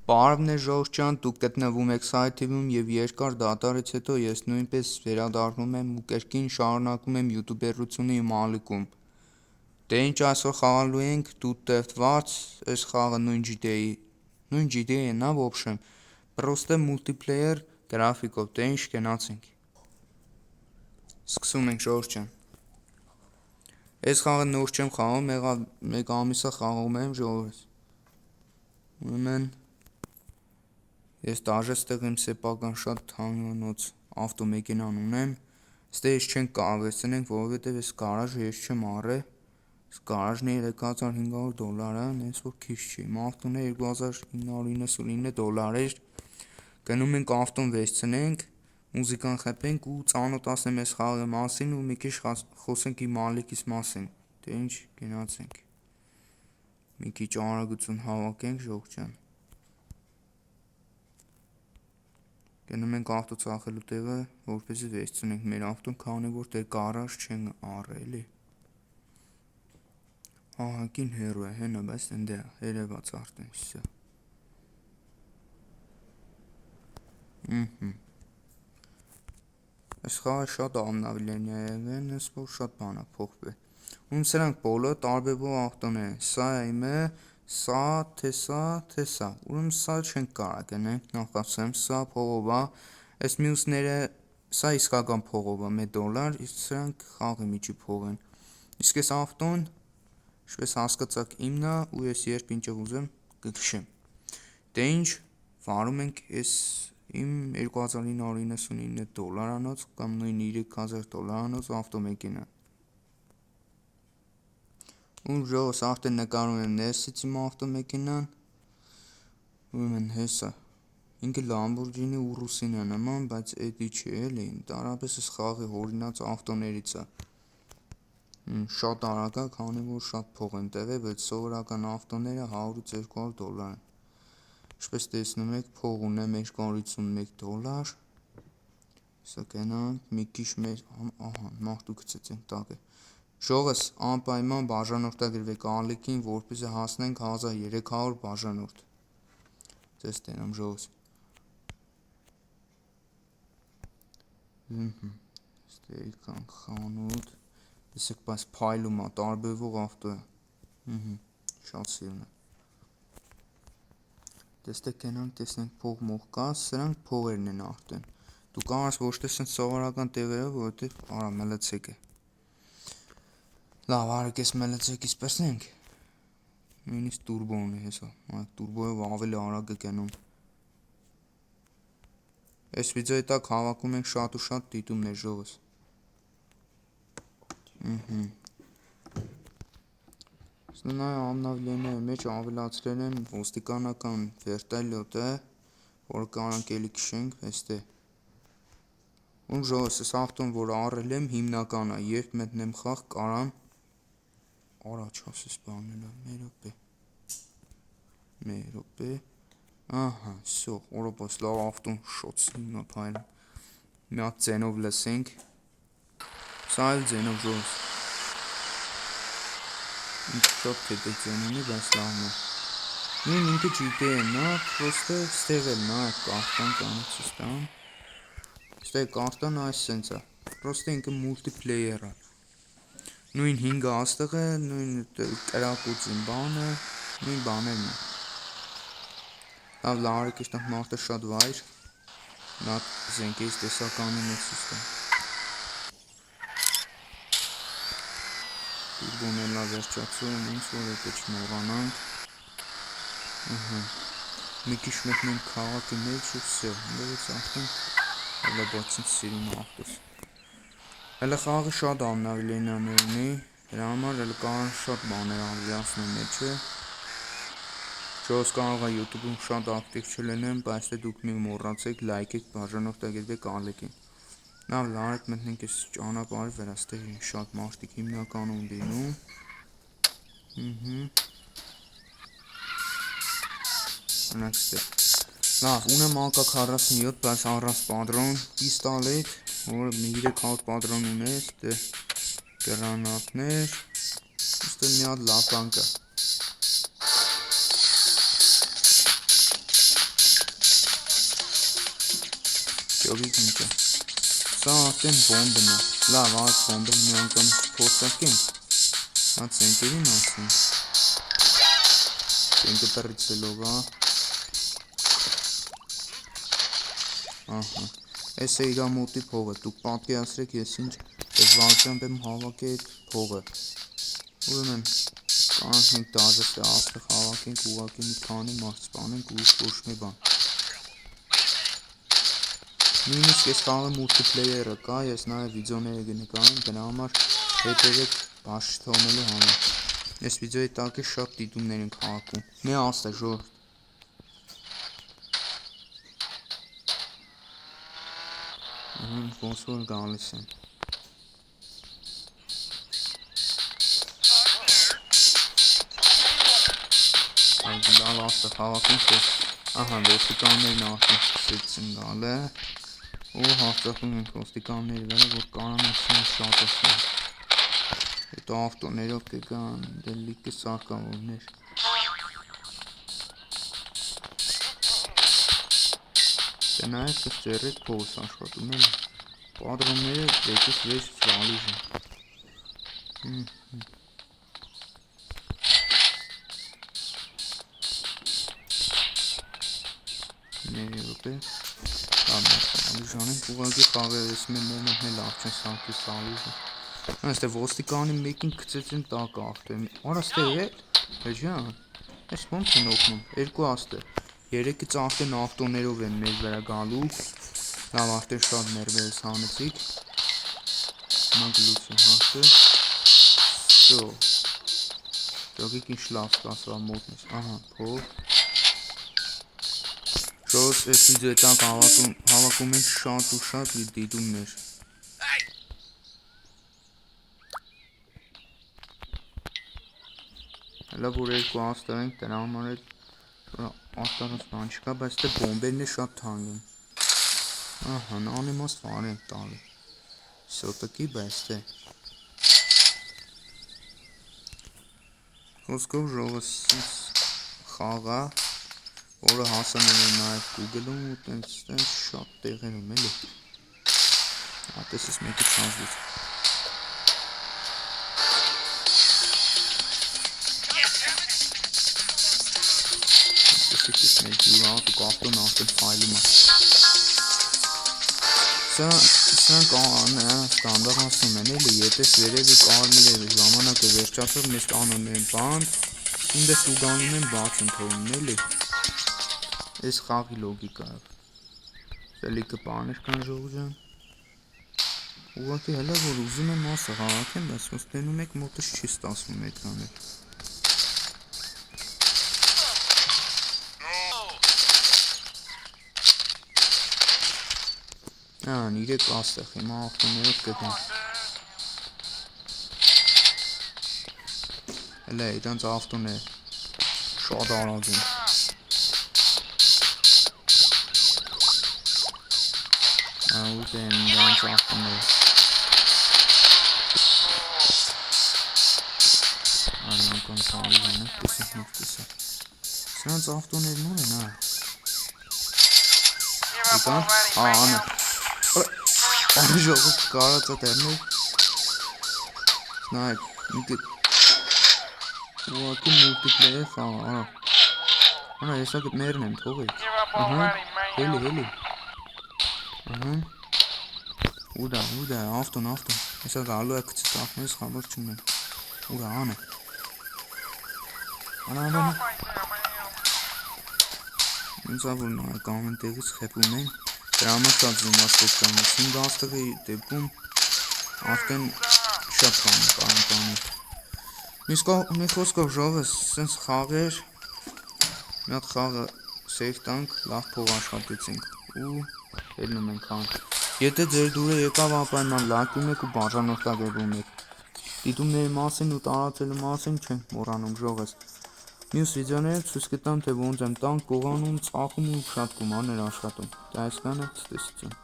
Պարավն է ժողջան, դուք գտնվում եք սայթիվում և երկար դատարից հետո ես նույնպես վերադառնում եմ ու կրկին շարունակում եմ յութուբերությունը իմ ալիքում։ Դե ինչ այսօր խաղալու ենք, тут տևտված, այս խաղը նույն GDA-ն է, в общем, պրոստը մուլտիպլեյեր գրաֆիկով, դե ինչ գնացինք։ Սկսում ենք ժողջան։ Այս խաղը նոր չեմ խաղում, մեկ ամիսը խաղում եմ ժողովուրդ։ Ուրեմն ես դաժե ստեղ իմ սեփական շատ թանկանոց ավտոմեքենան ունեմ, ստեղ ես չենք կարող վերցնենք, որովհետև այս գարաժը ես չեմ առել, այս գարաժն է $3500, նենց որ քիչ չի, իմ ավտոն է $2999 էր, գնում ենք ավտոն վերցնենք, մուզիկան խփենք ու ծանոթացնեմ այս խաղի մասին ու մի քիչ խոսենք իմ ալիքիս մասին, դե ինչ գնացինք, մի քիչ արագություն հավաքենք ժողջան։ Գնում ենք ավտո ծախելու տեղը, որպեսզի վերցնենք մեր ավտոն, քանի որ դեռ գարաժ չեն առել, էլի։ Ահագին հեռու է, հենա, բայց ընդ է, երևաց արդեն, վсё։ Այս խաղը շատ ամնավիլենի է եղել, ես որ շատ բան է փոխվել։ Ում սրանք բոլորը տարբերվող ավտոներ են, սա է իմը, սա, թե սա, ուրեմն սա չենք կարող գնենք, նախասեմ, սա փողով է, այս մյուսները, սա իսկական փողով է, $1, իսկ սրանք խաղի միջի փող են, իսկ այս ավտոն, ինչպես հասկացաք իմն է, ու ես երբ ինչ ուզեմ կքշեմ, դե ինչ, վարում ենք այս իմ $2999 կամ նույն $3000 ավտոմեքենան։ Ու ժողովուրդ արդեն նկարում եմ ներսից իմ ավտոմեքենան, ուրեմն հեսա, ինքը Lamborghini Urusին է նման, բայց էդի չի էլի, ընդհանրապես այս խաղի հորինած ավտոներից է, շատ արագ է, քանի որ շատ փող են տևել, բայց սովորական ավտոները $100-200 են, ինչպես տեսնում եք փող ունեմ $251, սա գնանք, մի քիչ մեր, ահա, մարդու գցեցինք տակը, ժողովս անպայման բաժանորդագրվեք ալիքին, որպեսզի հասնենք 1300 բաժանորդ, ձեզ տենամ ժողովս, ստեղ եկանք խանութ, տեսեք բայց փայլում է, տարբերվող ավտո է, շատ սիրուն է, տեսեք գնանք տեսնենք փող մող կա, սրանք փողերն են արդեն, դու կարաս ոչ թե սենց սովորական տեղերով, որովհետև արա մլցեք է, լավ արեք ես մլցեկից պրսնենք, նույնիսկ տուրբոն է հեսա, տուրբոյով ավելի արագ է գնում, այս վիդեոյի տակ հավաքում ենք շատ ու շատ դիտումներ ժողովս, Սնայ ամնավիլենայի մեջ ավելացրել են ոստիկանական վերտալյոտը, որը կարանք էլի քշենք, էստեղ, ում ժողովս ես ավտոն, որ առել եմ, հիմնական է, երբ մտնեմ խաղ կարամ, արա չասես բանել է, մեր հոպե, ահա, սո, օրոպոս լավ ավտոն շոց հիմա պայլում, մի հատ ձենով լսենք, սա էլ ձենով ժողովս, ինքը շատ թեթև ձեն ունի, բայց լավն է, նույն ինքը GT-ն է, պրոստը ստեղ էլ նա կարտան կանից ստան, ստեղ կարտան այս սենց է, պրոստը ինքը մուլտիպլեյեր է, նույն 5 աստղը, նույն կրակուծին բանը, նույն բաներն է, լավ լարեք իշտանք մարդը շատ վայր, նա զենքերից տեսականին է սուստան, տուրբոն էլ լավ վերջացում, ինձ որ հետո չմոռանանք, մի քիչ մտնենք քաղաքի մեջ ու վсё, դերից արդեն հələ բացին սիրուն ավտոս, հələ խաղը շատ ամնավիլենիաներ ունի, դրա համար հələ կարող շատ բաներ ավելացնել մեջը, ժողովս կարող է YouTube-ում շատ ակտիվ չլինեմ, բայց թե դուք մի մոռացեք լայքեք, բաժանորդագրվեք ալիքին, լավ լարեք մտնենք այս ճանապարհի վրա, ստեղ շատ մարդիկ հիմնականում լինում, անակ ստեղ, լավ ունեմ AK-47, բայց առանց պատրոն, պիստոլետ, որը 300 պատրոն ունես, դե գրանատներ, ստեղ մի հատ լավ բան կա, Ճոգիկ ինքը։ Սա արդեն բոմբն է։ Լավ, այդ բոմբը մի անգամ փորձարկենք։ Հա ցենկերին ասենք։ Ցենկը պրիցելով, հա։ Ահա։ Էս է իրա մոտի փողը։ Դուք պատկերացրեք ես ինչ դժվարությամբ եմ հավաքի այդ փողը։ Ուրեմն կանենք դաժե աստղ հավաքենք ուղղակի մի քանի մարդ սպանենք ու ոչ մի բան։ Նույնիսկ ես խաղը մուլտիպլեյերը կա, ես նաև վիդեոները կնկարեմ, դրա համար հետևեք բաշխ թողնելու համար։ Այս վիդեոյի տակ է շատ դիտումներ ենք հավաքում։ Մի աստղ ժողովուրդ։ Ոնց որ գալիս են։ Լավ աստղ հավաքենք, որ ահա ոստիկաններն արդեն սկսեցին գալը։ Ու հաստատում ենք ոստիկանների վրա, որ կարան շատացնել։ Հետո ավտոներով կգան, դե լիքը սարքավորներ։ Դե նաև կս ձեռեք փողս աշխատում էլի։ Պատրոնները 6-6 վալիժ են։ Ների րոպե։ Վալիժանենք, ուղղակի խաղերը ես մեր մոմենտն էլ արդեն սանքի վալիժը։ Այստեղ ոստիկանի մեկին գցեցին տակ արդեն։ Արա ստեղ է։ Էջան։ Այս ոնց են օգնում։ Երկու աստղ։ Երեքից արդեն ավտոներով են մեր վրա գալու։ Լավ, արդեն շատ ներվերս հանեցիք։ Հիմա գլուխի հաշը։ Սո։ Ճոգիկ ինչ լավ ստացվա մոտնից։ Ահա, փող։ Ժողովուրդ, այս վիդեոյի տակ հավաքում ենք շատ ու շատ դիտումներ։ Հələ որ երկու աստղ ենք, դրա համար էլ աստղից բան չկա, բայց դե բոմբերն է շատ թանկ են։ Ահա, անիմաստ վար ենք տալի։ Սոտակի բայց դե։ Խոսքով ժողովուրդ խաղա, որը հասանել է նաև Google-ում ու տենց շատ տեղերում էլի։ Ատեսից մեկը չանձվեց։ Ես մեր յուրանոց ու կախտոն արդեն ֆայլում է։ Սրանք ստանդարտացնում են էլի, եթե վերևի կարմիր ժամանակը վերջացավ, մեզ տանում են բան, ինդես ուգանում են բաց են թողնում էլի։ Այս խաղի լոգիկա է։ Սելիկը բաներ կան ժողովուրդ։ Ուղղակի հələ որ ուզում եմ ասը հավաքեմ, բայց ոնց տենում եք մոտս չի ստացվում էկրանը։ Ան 3 աստղ, հիմա ավտոներով կգան։ Հələ իրանց ավտոներ շատ արագ են։ Ուտ են իրանց ավտոներ։ Աննական սալիվ են, տեսեք նով տեսեք։ Սրանց ավտոներն ուր են, Իկան, անը։ Անը ժողով կարացա տերներ։ Սնայք, ինքը ուղակի մուլտիպլեյեր խաղա, Արա, ես ակետ մերն եմ թողեք։ Հելի։ Ուրա, ավտոն, ես ակ ալու է կծի տախներից խաբոր չունեմ։ Ուրա, անը։ Արա։ Ինձա որ նայք ամեն տեղից խեպում են, դրա համար շատ զումաստ կան, 5 աստղի դեպքում արդեն շատ բան կարան։ Մի խոսքով ժողովուրդ, սենց խաղեր, մի հատ խաղը սեյվ տանք, լավ փող աշխատեցինք ու ելնում ենք հան։ Եթե ձեր դուրը եկավ ապայման լայքում եք ու բաժանորդագրվում եք։ Դիտումների մասին ու տարածելու մասին չենք մոռանում ժողովուրդ։ Մյուս վիդեոները ցույց կտամ, թե ոնց եմ տանկ, կողանում, ծախում ու շատ գումարներ աշխատում։ Դա այսքանը, ցտեսություն։